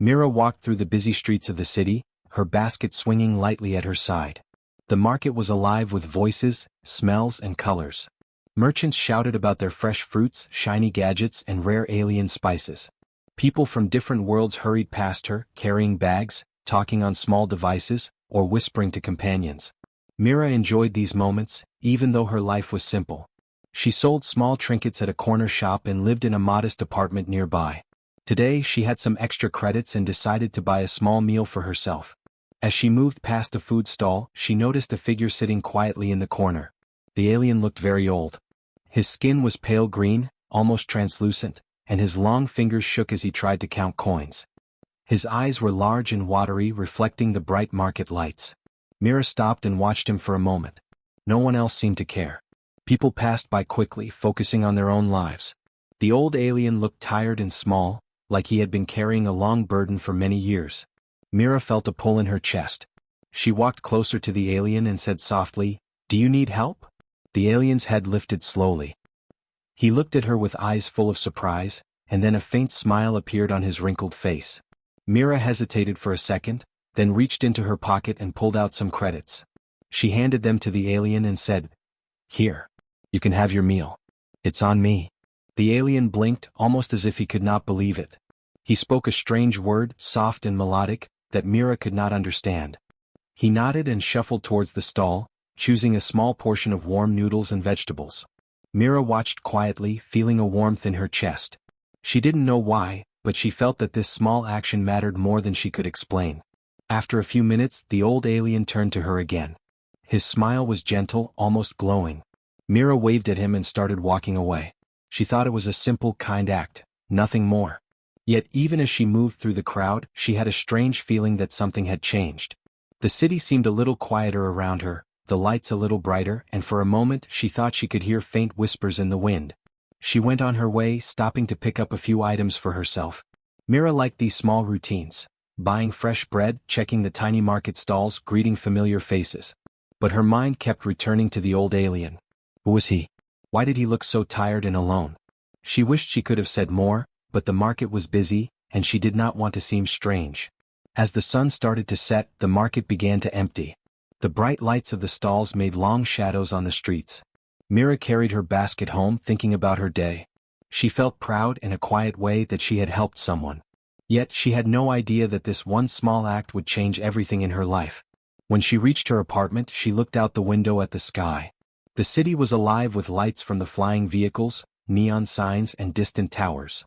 Mira walked through the busy streets of the city, her basket swinging lightly at her side. The market was alive with voices, smells, and colors. Merchants shouted about their fresh fruits, shiny gadgets, and rare alien spices. People from different worlds hurried past her, carrying bags, talking on small devices, or whispering to companions. Mira enjoyed these moments, even though her life was simple. She sold small trinkets at a corner shop and lived in a modest apartment nearby. Today she had some extra credits and decided to buy a small meal for herself. As she moved past a food stall, she noticed a figure sitting quietly in the corner. The alien looked very old. His skin was pale green, almost translucent, and his long fingers shook as he tried to count coins. His eyes were large and watery, reflecting the bright market lights. Mira stopped and watched him for a moment. No one else seemed to care. People passed by quickly, focusing on their own lives. The old alien looked tired and small, like he had been carrying a long burden for many years. Mira felt a pull in her chest. She walked closer to the alien and said softly, "Do you need help?" The alien's head lifted slowly. He looked at her with eyes full of surprise, and then a faint smile appeared on his wrinkled face. Mira hesitated for a second, then reached into her pocket and pulled out some credits. She handed them to the alien and said, "Here. You can have your meal. It's on me." The alien blinked, almost as if he could not believe it. He spoke a strange word, soft and melodic, that Mira could not understand. He nodded and shuffled towards the stall, choosing a small portion of warm noodles and vegetables. Mira watched quietly, feeling a warmth in her chest. She didn't know why, but she felt that this small action mattered more than she could explain. After a few minutes, the old alien turned to her again. His smile was gentle, almost glowing. Mira waved at him and started walking away. She thought it was a simple, kind act, nothing more. Yet even as she moved through the crowd, she had a strange feeling that something had changed. The city seemed a little quieter around her, the lights a little brighter, and for a moment she thought she could hear faint whispers in the wind. She went on her way, stopping to pick up a few items for herself. Mira liked these small routines, buying fresh bread, checking the tiny market stalls, greeting familiar faces. But her mind kept returning to the old alien. Who was he? Why did he look so tired and alone? She wished she could have said more, but the market was busy, and she did not want to seem strange. As the sun started to set, the market began to empty. The bright lights of the stalls made long shadows on the streets. Mira carried her basket home, thinking about her day. She felt proud in a quiet way that she had helped someone. Yet she had no idea that this one small act would change everything in her life. When she reached her apartment, she looked out the window at the sky. The city was alive with lights from the flying vehicles, neon signs, and distant towers.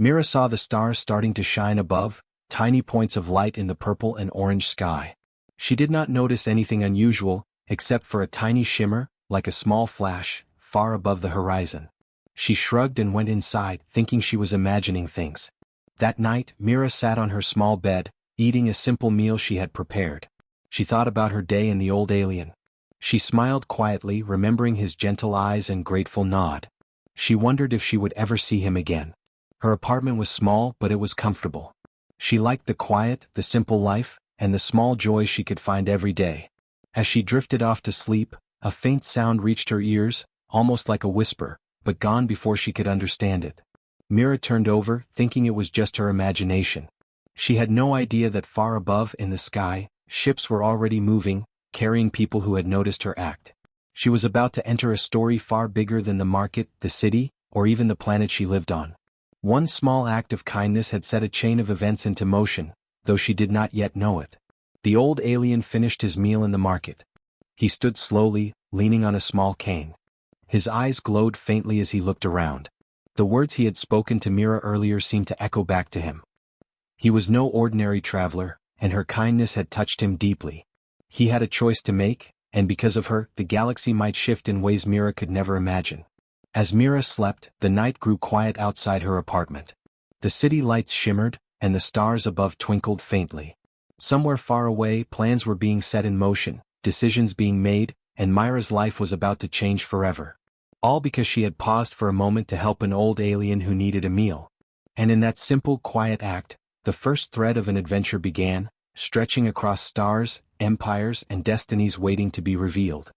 Mira saw the stars starting to shine above, tiny points of light in the purple and orange sky. She did not notice anything unusual, except for a tiny shimmer, like a small flash, far above the horizon. She shrugged and went inside, thinking she was imagining things. That night, Mira sat on her small bed, eating a simple meal she had prepared. She thought about her day and the old alien. She smiled quietly, remembering his gentle eyes and grateful nod. She wondered if she would ever see him again. Her apartment was small, but it was comfortable. She liked the quiet, the simple life, and the small joys she could find every day. As she drifted off to sleep, a faint sound reached her ears, almost like a whisper, but gone before she could understand it. Mira turned over, thinking it was just her imagination. She had no idea that far above in the sky, ships were already moving, carrying people who had noticed her act. She was about to enter a story far bigger than the market, the city, or even the planet she lived on. One small act of kindness had set a chain of events into motion, though she did not yet know it. The old alien finished his meal in the market. He stood slowly, leaning on a small cane. His eyes glowed faintly as he looked around. The words he had spoken to Mira earlier seemed to echo back to him. He was no ordinary traveler, and her kindness had touched him deeply. He had a choice to make, and because of her, the galaxy might shift in ways Mira could never imagine. As Mira slept, the night grew quiet outside her apartment. The city lights shimmered, and the stars above twinkled faintly. Somewhere far away, plans were being set in motion, decisions being made, and Mira's life was about to change forever. All because she had paused for a moment to help an old alien who needed a meal. And in that simple, quiet act, the first thread of an adventure began, stretching across stars, empires, and destinies waiting to be revealed.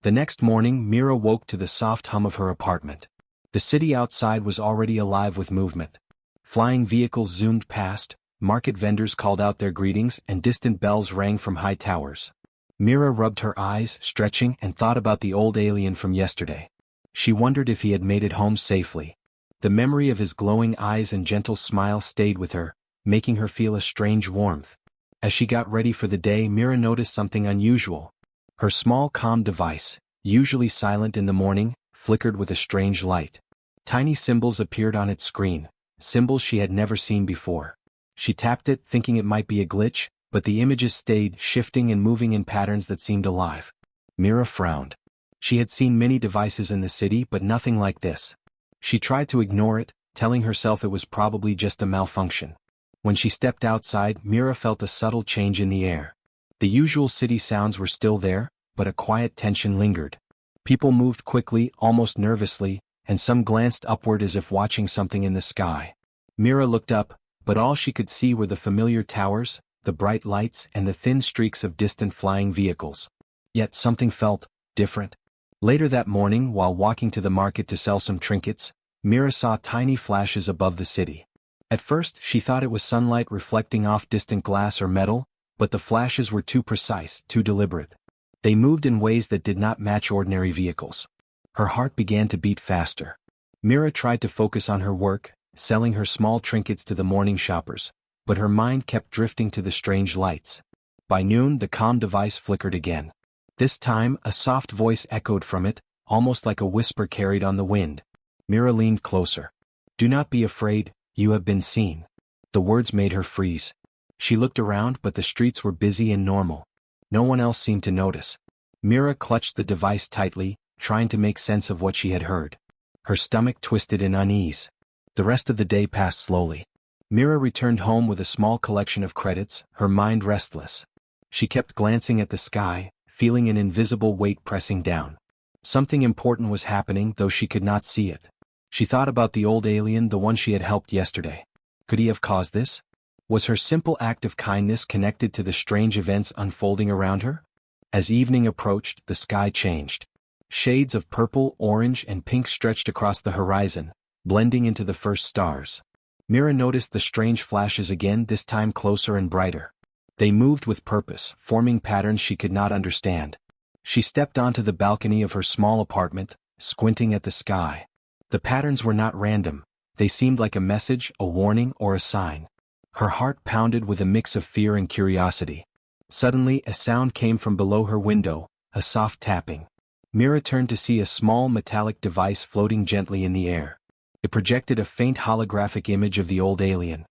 The next morning, Mira woke to the soft hum of her apartment. The city outside was already alive with movement. Flying vehicles zoomed past, market vendors called out their greetings and distant bells rang from high towers. Mira rubbed her eyes, stretching, and thought about the old alien from yesterday. She wondered if he had made it home safely. The memory of his glowing eyes and gentle smile stayed with her, making her feel a strange warmth. As she got ready for the day, Mira noticed something unusual. Her small comm device, usually silent in the morning, flickered with a strange light. Tiny symbols appeared on its screen, symbols she had never seen before. She tapped it, thinking it might be a glitch, but the images stayed, shifting and moving in patterns that seemed alive. Mira frowned. She had seen many devices in the city, but nothing like this. She tried to ignore it, telling herself it was probably just a malfunction. When she stepped outside, Mira felt a subtle change in the air. The usual city sounds were still there, but a quiet tension lingered. People moved quickly, almost nervously, and some glanced upward as if watching something in the sky. Mira looked up, but all she could see were the familiar towers, the bright lights, and the thin streaks of distant flying vehicles. Yet something felt different. Later that morning, while walking to the market to sell some trinkets, Mira saw tiny flashes above the city. At first, she thought it was sunlight reflecting off distant glass or metal, but the flashes were too precise, too deliberate. They moved in ways that did not match ordinary vehicles. Her heart began to beat faster. Mira tried to focus on her work, selling her small trinkets to the morning shoppers, but her mind kept drifting to the strange lights. By noon, the comm device flickered again. This time, a soft voice echoed from it, almost like a whisper carried on the wind. Mira leaned closer. "Do not be afraid, you have been seen." The words made her freeze. She looked around, but the streets were busy and normal. No one else seemed to notice. Mira clutched the device tightly, trying to make sense of what she had heard. Her stomach twisted in unease. The rest of the day passed slowly. Mira returned home with a small collection of credits, her mind restless. She kept glancing at the sky, feeling an invisible weight pressing down. Something important was happening, though she could not see it. She thought about the old alien, the one she had helped yesterday. Could he have caused this? Was her simple act of kindness connected to the strange events unfolding around her? As evening approached, the sky changed. Shades of purple, orange, and pink stretched across the horizon, blending into the first stars. Mira noticed the strange flashes again, this time closer and brighter. They moved with purpose, forming patterns she could not understand. She stepped onto the balcony of her small apartment, squinting at the sky. The patterns were not random. They seemed like a message, a warning, or a sign. Her heart pounded with a mix of fear and curiosity. Suddenly, a sound came from below her window, a soft tapping. Mira turned to see a small metallic device floating gently in the air. It projected a faint holographic image of the old alien.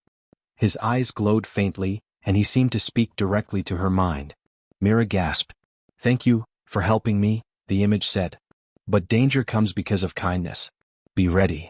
His eyes glowed faintly, and he seemed to speak directly to her mind. Mira gasped. "Thank you for helping me," the image said. "But danger comes because of kindness. Be ready."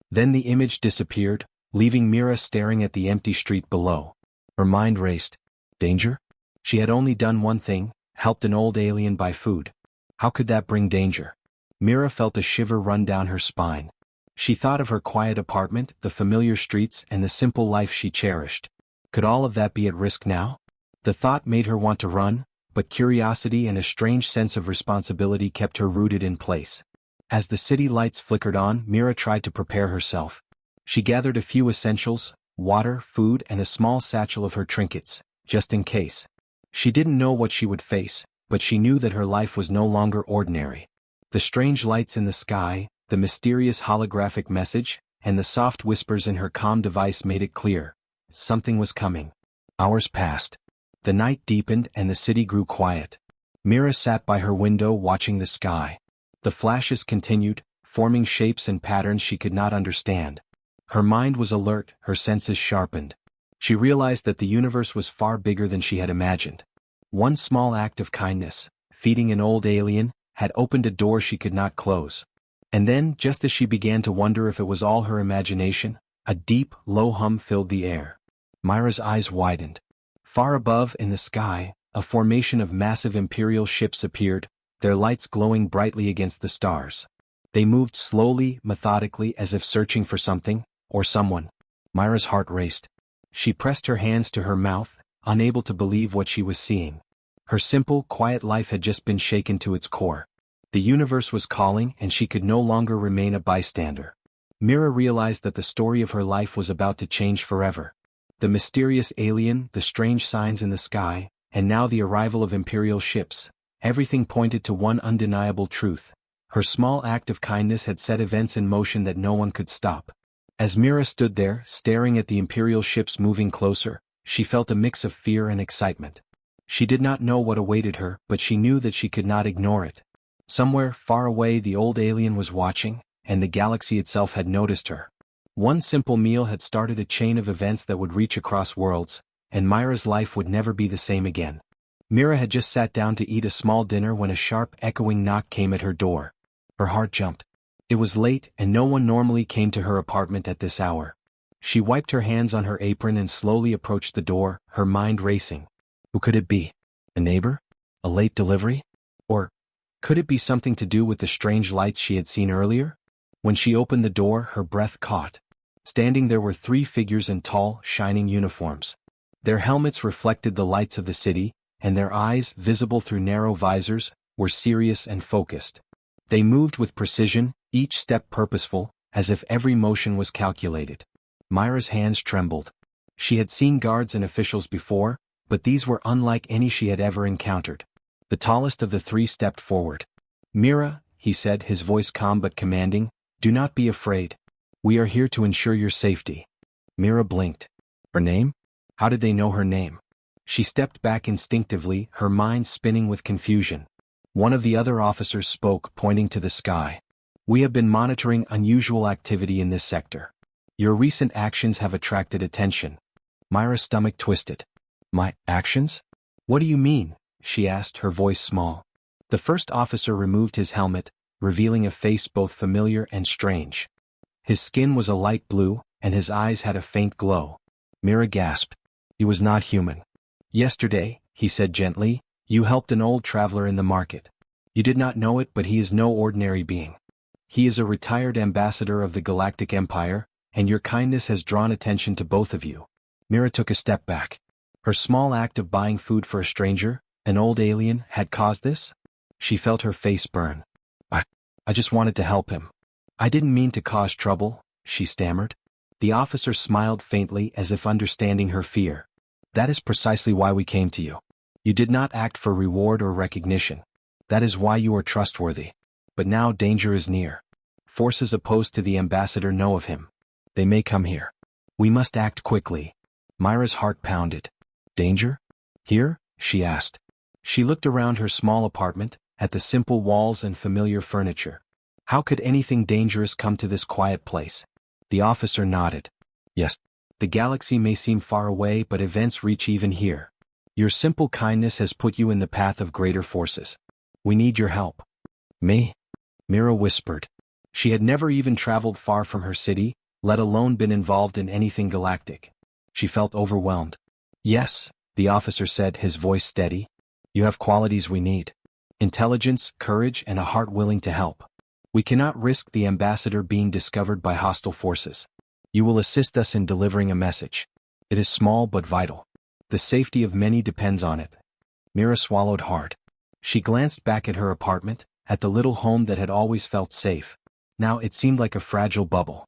Then the image disappeared, leaving Mira staring at the empty street below. Her mind raced. Danger? She had only done one thing, helped an old alien buy food. How could that bring danger? Mira felt a shiver run down her spine. She thought of her quiet apartment, the familiar streets, and the simple life she cherished. Could all of that be at risk now? The thought made her want to run, but curiosity and a strange sense of responsibility kept her rooted in place. As the city lights flickered on, Mira tried to prepare herself. She gathered a few essentials, water, food, and a small satchel of her trinkets, just in case. She didn't know what she would face, but she knew that her life was no longer ordinary. The strange lights in the sky, the mysterious holographic message, and the soft whispers in her comm device made it clear. Something was coming. Hours passed. The night deepened and the city grew quiet. Mira sat by her window watching the sky. The flashes continued, forming shapes and patterns she could not understand. Her mind was alert, her senses sharpened. She realized that the universe was far bigger than she had imagined. One small act of kindness, feeding an old alien, had opened a door she could not close. And then, just as she began to wonder if it was all her imagination, a deep, low hum filled the air. Mira's eyes widened. Far above, in the sky, a formation of massive Imperial ships appeared, their lights glowing brightly against the stars. They moved slowly, methodically, as if searching for something, or someone. Mira's heart raced. She pressed her hands to her mouth, unable to believe what she was seeing. Her simple, quiet life had just been shaken to its core. The universe was calling, and she could no longer remain a bystander. Mira realized that the story of her life was about to change forever. The mysterious alien, the strange signs in the sky, and now the arrival of Imperial ships, everything pointed to one undeniable truth. Her small act of kindness had set events in motion that no one could stop. As Mira stood there, staring at the Imperial ships moving closer, she felt a mix of fear and excitement. She did not know what awaited her, but she knew that she could not ignore it. Somewhere, far away, the old alien was watching, and the galaxy itself had noticed her. One simple meal had started a chain of events that would reach across worlds, and Mira's life would never be the same again. Mira had just sat down to eat a small dinner when a sharp, echoing knock came at her door. Her heart jumped. It was late, and no one normally came to her apartment at this hour. She wiped her hands on her apron and slowly approached the door, her mind racing. Who could it be? A neighbor? A late delivery? Or could it be something to do with the strange lights she had seen earlier? When she opened the door, her breath caught. Standing there were 3 figures in tall, shining uniforms. Their helmets reflected the lights of the city, and their eyes, visible through narrow visors, were serious and focused. They moved with precision, each step purposeful, as if every motion was calculated. Mira's hands trembled. She had seen guards and officials before, but these were unlike any she had ever encountered. The tallest of the 3 stepped forward. "Mira," he said, his voice calm but commanding, "do not be afraid. We are here to ensure your safety." Mira blinked. Her name? How did they know her name? She stepped back instinctively, her mind spinning with confusion. One of the other officers spoke, pointing to the sky. "We have been monitoring unusual activity in this sector. Your recent actions have attracted attention." Mira's stomach twisted. "My actions? What do you mean?" she asked, her voice small. The first officer removed his helmet, revealing a face both familiar and strange. His skin was a light blue, and his eyes had a faint glow. Mira gasped. He was not human. "Yesterday," he said gently, "you helped an old traveler in the market. You did not know it, but he is no ordinary being. He is a retired ambassador of the Galactic Empire, and your kindness has drawn attention to both of you." Mira took a step back. Her small act of buying food for a stranger, an old alien, had caused this? She felt her face burn. I just wanted to help him. I didn't mean to cause trouble," she stammered. The officer smiled faintly as if understanding her fear. "That is precisely why we came to you. You did not act for reward or recognition. That is why you are trustworthy. But now danger is near. Forces opposed to the ambassador know of him. They may come here. We must act quickly." Mira's heart pounded. "Danger? Here?" she asked. She looked around her small apartment, at the simple walls and familiar furniture. How could anything dangerous come to this quiet place? The officer nodded. "Yes. The galaxy may seem far away, but events reach even here. Your simple kindness has put you in the path of greater forces. We need your help." "Me?" Mira whispered. She had never even traveled far from her city, let alone been involved in anything galactic. She felt overwhelmed. "Yes," the officer said, his voice steady. "You have qualities we need. Intelligence, courage, and a heart willing to help. We cannot risk the ambassador being discovered by hostile forces. You will assist us in delivering a message. It is small but vital. The safety of many depends on it." Mira swallowed hard. She glanced back at her apartment, at the little home that had always felt safe. Now it seemed like a fragile bubble.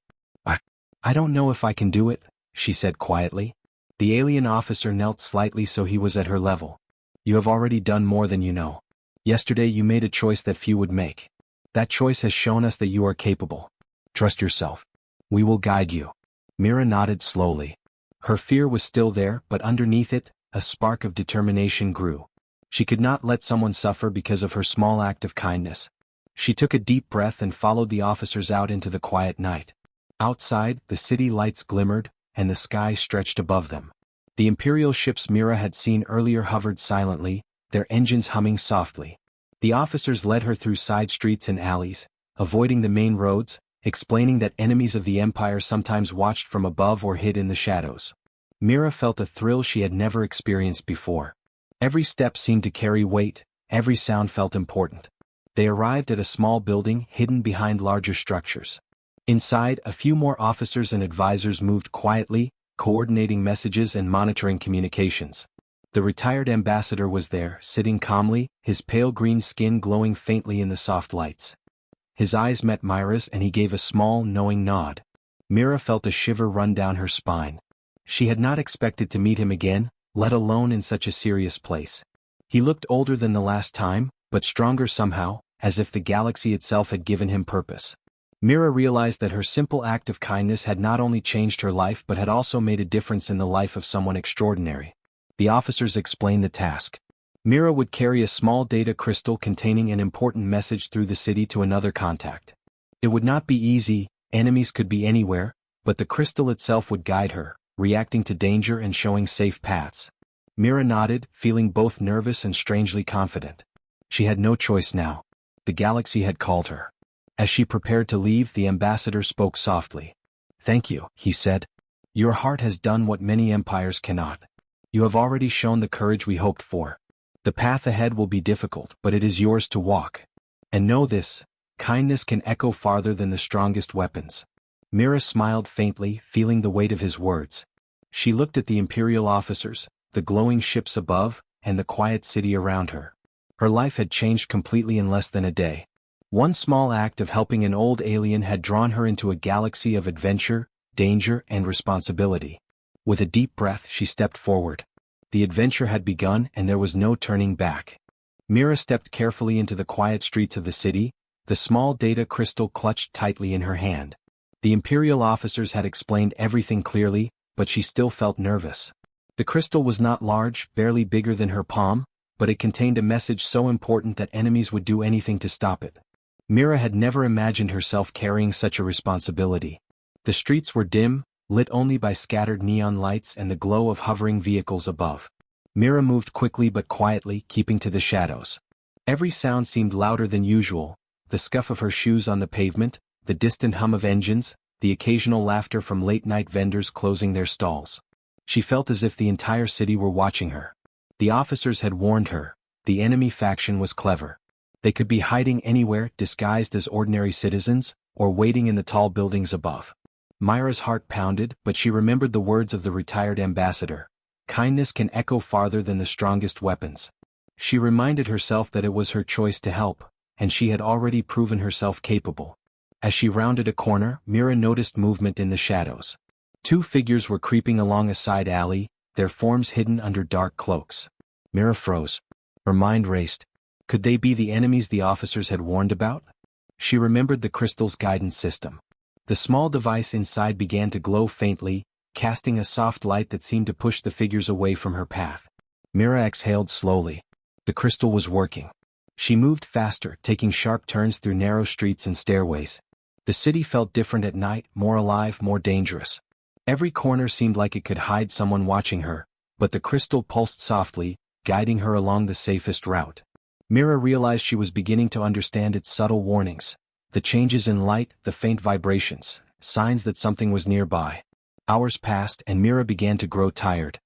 I don't know if I can do it," she said quietly. The alien officer knelt slightly so he was at her level. "You have already done more than you know. Yesterday you made a choice that few would make. That choice has shown us that you are capable. Trust yourself. We will guide you." Mira nodded slowly. Her fear was still there, but underneath it, a spark of determination grew. She could not let someone suffer because of her small act of kindness. She took a deep breath and followed the officers out into the quiet night. Outside, the city lights glimmered, and the sky stretched above them. The Imperial ships Mira had seen earlier hovered silently, their engines humming softly. The officers led her through side streets and alleys, avoiding the main roads, explaining that enemies of the Empire sometimes watched from above or hid in the shadows. Mira felt a thrill she had never experienced before. Every step seemed to carry weight, every sound felt important. They arrived at a small building hidden behind larger structures. Inside, a few more officers and advisors moved quietly, coordinating messages and monitoring communications. The retired ambassador was there, sitting calmly, his pale green skin glowing faintly in the soft lights. His eyes met Mira's and he gave a small, knowing nod. Mira felt a shiver run down her spine. She had not expected to meet him again, let alone in such a serious place. He looked older than the last time, but stronger somehow, as if the galaxy itself had given him purpose. Mira realized that her simple act of kindness had not only changed her life but had also made a difference in the life of someone extraordinary. The officers explained the task. Mira would carry a small data crystal containing an important message through the city to another contact. It would not be easy, enemies could be anywhere, but the crystal itself would guide her, reacting to danger and showing safe paths. Mira nodded, feeling both nervous and strangely confident. She had no choice now. The galaxy had called her. As she prepared to leave, the ambassador spoke softly. "Thank you," he said. "Your heart has done what many empires cannot. You have already shown the courage we hoped for. The path ahead will be difficult, but it is yours to walk. And know this, kindness can echo farther than the strongest weapons." Mira smiled faintly, feeling the weight of his words. She looked at the Imperial officers, the glowing ships above, and the quiet city around her. Her life had changed completely in less than a day. One small act of helping an old alien had drawn her into a galaxy of adventure, danger, and responsibility. With a deep breath, she stepped forward. The adventure had begun and there was no turning back. Mira stepped carefully into the quiet streets of the city, the small data crystal clutched tightly in her hand. The Imperial officers had explained everything clearly, but she still felt nervous. The crystal was not large, barely bigger than her palm, but it contained a message so important that enemies would do anything to stop it. Mira had never imagined herself carrying such a responsibility. The streets were dim, lit only by scattered neon lights and the glow of hovering vehicles above. Mira moved quickly but quietly, keeping to the shadows. Every sound seemed louder than usual, the scuff of her shoes on the pavement, the distant hum of engines, the occasional laughter from late-night vendors closing their stalls. She felt as if the entire city were watching her. The officers had warned her. The enemy faction was clever. They could be hiding anywhere, disguised as ordinary citizens, or waiting in the tall buildings above. Mira's heart pounded, but she remembered the words of the retired ambassador. Kindness can echo farther than the strongest weapons. She reminded herself that it was her choice to help, and she had already proven herself capable. As she rounded a corner, Mira noticed movement in the shadows. Two figures were creeping along a side alley, their forms hidden under dark cloaks. Mira froze. Her mind raced. Could they be the enemies the officers had warned about? She remembered the crystal's guidance system. The small device inside began to glow faintly, casting a soft light that seemed to push the figures away from her path. Mira exhaled slowly. The crystal was working. She moved faster, taking sharp turns through narrow streets and stairways. The city felt different at night, more alive, more dangerous. Every corner seemed like it could hide someone watching her, but the crystal pulsed softly, guiding her along the safest route. Mira realized she was beginning to understand its subtle warnings. The changes in light, the faint vibrations, signs that something was nearby. Hours passed and Mira began to grow tired.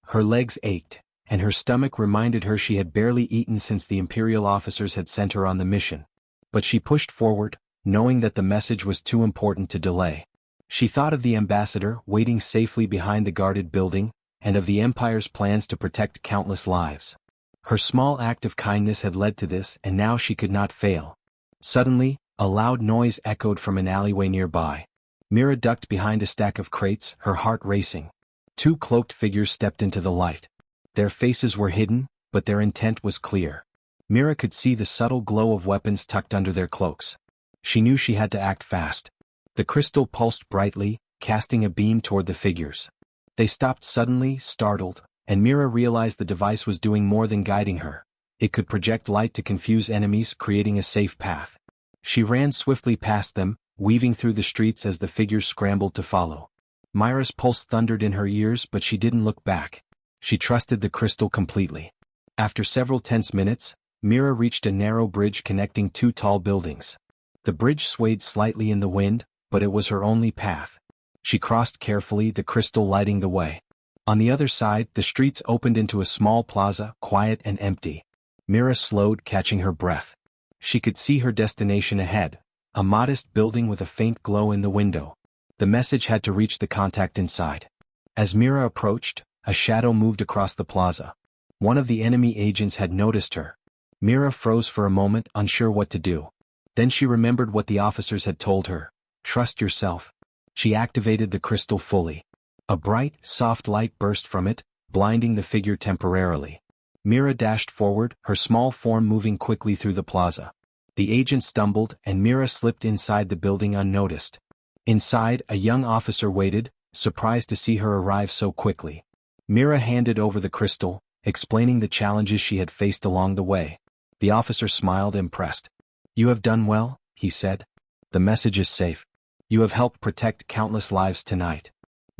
Her legs ached, and her stomach reminded her she had barely eaten since the Imperial officers had sent her on the mission. But she pushed forward, knowing that the message was too important to delay. She thought of the ambassador waiting safely behind the guarded building, and of the Empire's plans to protect countless lives. Her small act of kindness had led to this, and now she could not fail. Suddenly, a loud noise echoed from an alleyway nearby. Mira ducked behind a stack of crates, her heart racing. Two cloaked figures stepped into the light. Their faces were hidden, but their intent was clear. Mira could see the subtle glow of weapons tucked under their cloaks. She knew she had to act fast. The crystal pulsed brightly, casting a beam toward the figures. They stopped suddenly, startled, and Mira realized the device was doing more than guiding her. It could project light to confuse enemies, creating a safe path. She ran swiftly past them, weaving through the streets as the figures scrambled to follow. Mira's pulse thundered in her ears, but she didn't look back. She trusted the crystal completely. After several tense minutes, Mira reached a narrow bridge connecting two tall buildings. The bridge swayed slightly in the wind, but it was her only path. She crossed carefully, the crystal lighting the way. On the other side, the streets opened into a small plaza, quiet and empty. Mira slowed, catching her breath. She could see her destination ahead, a modest building with a faint glow in the window. The message had to reach the contact inside. As Mira approached, a shadow moved across the plaza. One of the enemy agents had noticed her. Mira froze for a moment, unsure what to do. Then she remembered what the officers had told her. Trust yourself. She activated the crystal fully. A bright, soft light burst from it, blinding the figure temporarily. Mira dashed forward, her small form moving quickly through the plaza. The agent stumbled, and Mira slipped inside the building unnoticed. Inside, a young officer waited, surprised to see her arrive so quickly. Mira handed over the crystal, explaining the challenges she had faced along the way. The officer smiled, impressed. "You have done well," he said. "The message is safe. You have helped protect countless lives tonight."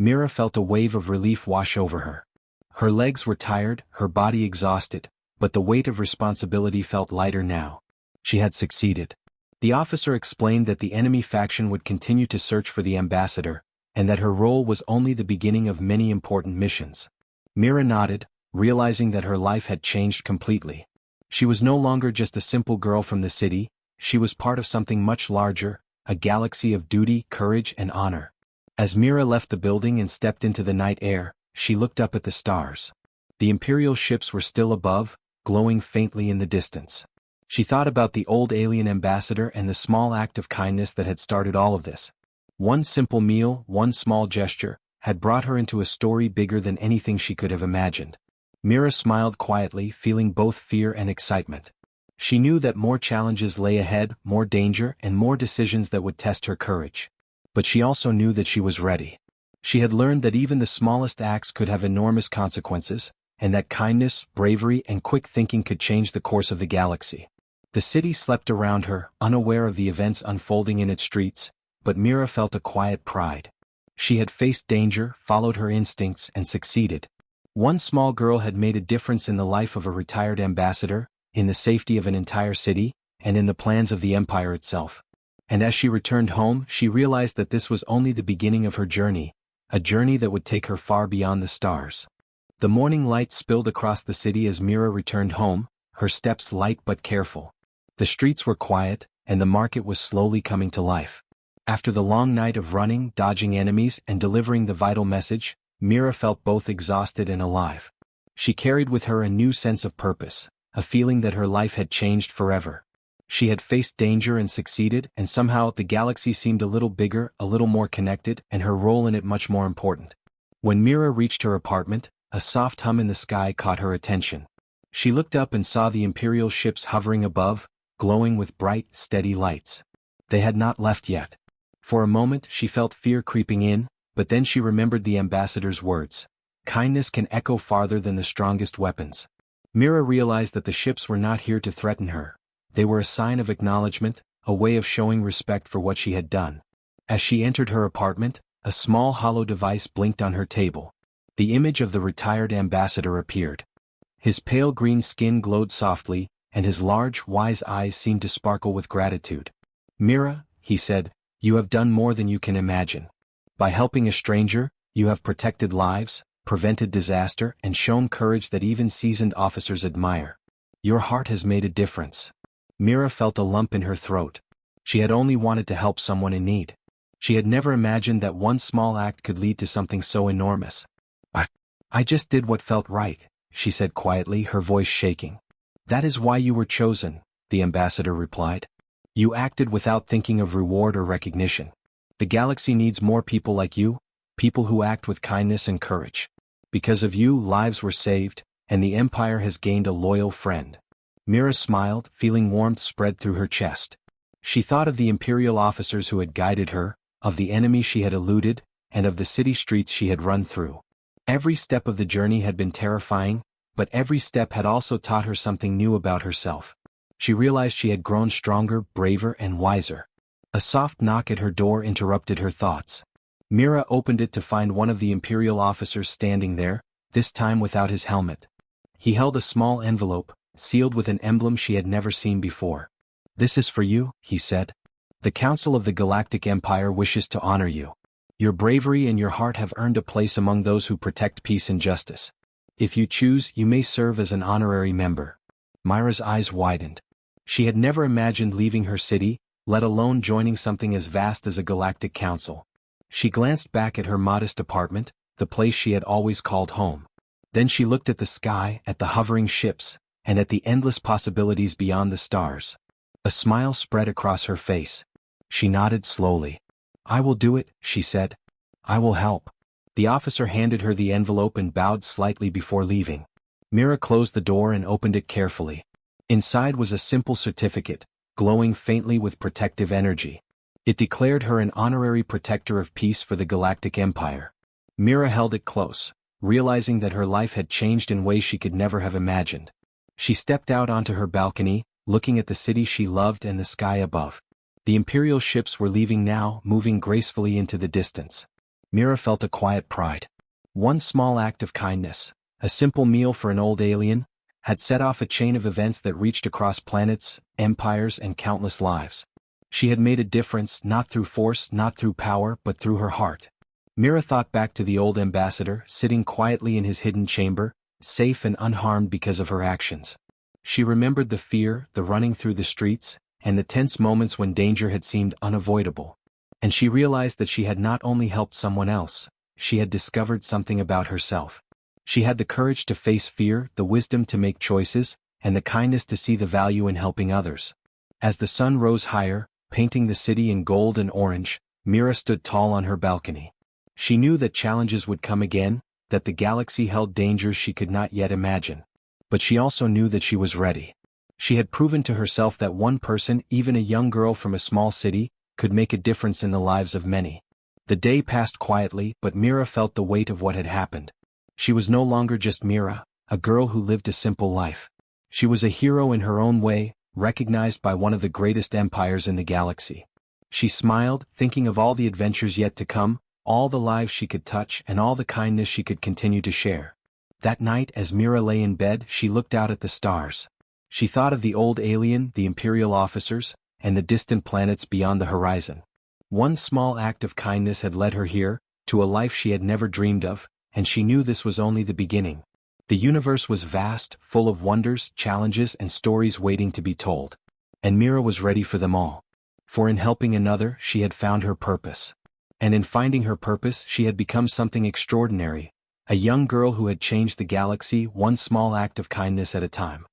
Mira felt a wave of relief wash over her. Her legs were tired, her body exhausted, but the weight of responsibility felt lighter now. She had succeeded. The officer explained that the enemy faction would continue to search for the ambassador, and that her role was only the beginning of many important missions. Mira nodded, realizing that her life had changed completely. She was no longer just a simple girl from the city, she was part of something much larger, a galaxy of duty, courage, and honor. As Mira left the building and stepped into the night air, she looked up at the stars. The Imperial ships were still above, glowing faintly in the distance. She thought about the old alien ambassador and the small act of kindness that had started all of this. One simple meal, one small gesture, had brought her into a story bigger than anything she could have imagined. Mira smiled quietly, feeling both fear and excitement. She knew that more challenges lay ahead, more danger, and more decisions that would test her courage. But she also knew that she was ready. She had learned that even the smallest acts could have enormous consequences, and that kindness, bravery, and quick thinking could change the course of the galaxy. The city slept around her, unaware of the events unfolding in its streets, but Mira felt a quiet pride. She had faced danger, followed her instincts, and succeeded. One small girl had made a difference in the life of a retired ambassador, in the safety of an entire city, and in the plans of the Empire itself. And as she returned home, she realized that this was only the beginning of her journey, a journey that would take her far beyond the stars. The morning light spilled across the city as Mira returned home, her steps light but careful. The streets were quiet, and the market was slowly coming to life. After the long night of running, dodging enemies, and delivering the vital message, Mira felt both exhausted and alive. She carried with her a new sense of purpose, a feeling that her life had changed forever. She had faced danger and succeeded, and somehow the galaxy seemed a little bigger, a little more connected, and her role in it much more important. When Mira reached her apartment, a soft hum in the sky caught her attention. She looked up and saw the Imperial ships hovering above, glowing with bright, steady lights. They had not left yet. For a moment she felt fear creeping in, but then she remembered the ambassador's words. Kindness can echo farther than the strongest weapons. Mira realized that the ships were not here to threaten her. They were a sign of acknowledgement, a way of showing respect for what she had done. As she entered her apartment, a small hollow device blinked on her table. The image of the retired ambassador appeared. His pale green skin glowed softly, and his large, wise eyes seemed to sparkle with gratitude. "Mira," he said, "you have done more than you can imagine. By helping a stranger, you have protected lives, prevented disaster, and shown courage that even seasoned officers admire. Your heart has made a difference." Mira felt a lump in her throat. She had only wanted to help someone in need. She had never imagined that one small act could lead to something so enormous. I just did what felt right," she said quietly, her voice shaking. "That is why you were chosen," the ambassador replied. "You acted without thinking of reward or recognition. The galaxy needs more people like you, people who act with kindness and courage. Because of you, lives were saved, and the Empire has gained a loyal friend." Mira smiled, feeling warmth spread through her chest. She thought of the Imperial officers who had guided her, of the enemy she had eluded, and of the city streets she had run through. Every step of the journey had been terrifying, but every step had also taught her something new about herself. She realized she had grown stronger, braver, and wiser. A soft knock at her door interrupted her thoughts. Mira opened it to find one of the Imperial officers standing there, this time without his helmet. He held a small envelope, sealed with an emblem she had never seen before. "This is for you," he said. "The Council of the Galactic Empire wishes to honor you. Your bravery and your heart have earned a place among those who protect peace and justice. If you choose, you may serve as an honorary member." Mira's eyes widened. She had never imagined leaving her city, let alone joining something as vast as a galactic council. She glanced back at her modest apartment, the place she had always called home. Then she looked at the sky, at the hovering ships, and at the endless possibilities beyond the stars. A smile spread across her face. She nodded slowly. "I will do it," she said. "I will help." The officer handed her the envelope and bowed slightly before leaving. Mira closed the door and opened it carefully. Inside was a simple certificate, glowing faintly with protective energy. It declared her an honorary protector of peace for the Galactic Empire. Mira held it close, realizing that her life had changed in ways she could never have imagined. She stepped out onto her balcony, looking at the city she loved and the sky above. The Imperial ships were leaving now, moving gracefully into the distance. Mira felt a quiet pride. One small act of kindness, a simple meal for an old alien, had set off a chain of events that reached across planets, empires, and countless lives. She had made a difference, not through force, not through power, but through her heart. Mira thought back to the old ambassador, sitting quietly in his hidden chamber, safe and unharmed because of her actions. She remembered the fear, the running through the streets, and the tense moments when danger had seemed unavoidable. And she realized that she had not only helped someone else, she had discovered something about herself. She had the courage to face fear, the wisdom to make choices, and the kindness to see the value in helping others. As the sun rose higher, painting the city in gold and orange, Mira stood tall on her balcony. She knew that challenges would come again, that the galaxy held dangers she could not yet imagine. But she also knew that she was ready. She had proven to herself that one person, even a young girl from a small city, could make a difference in the lives of many. The day passed quietly, but Mira felt the weight of what had happened. She was no longer just Mira, a girl who lived a simple life. She was a hero in her own way, recognized by one of the greatest empires in the galaxy. She smiled, thinking of all the adventures yet to come, all the lives she could touch and all the kindness she could continue to share. That night, as Mira lay in bed, she looked out at the stars. She thought of the old alien, the Imperial officers, and the distant planets beyond the horizon. One small act of kindness had led her here, to a life she had never dreamed of, and she knew this was only the beginning. The universe was vast, full of wonders, challenges, and stories waiting to be told. And Mira was ready for them all. For in helping another, she had found her purpose. And in finding her purpose, she had become something extraordinary, a young girl who had changed the galaxy one small act of kindness at a time.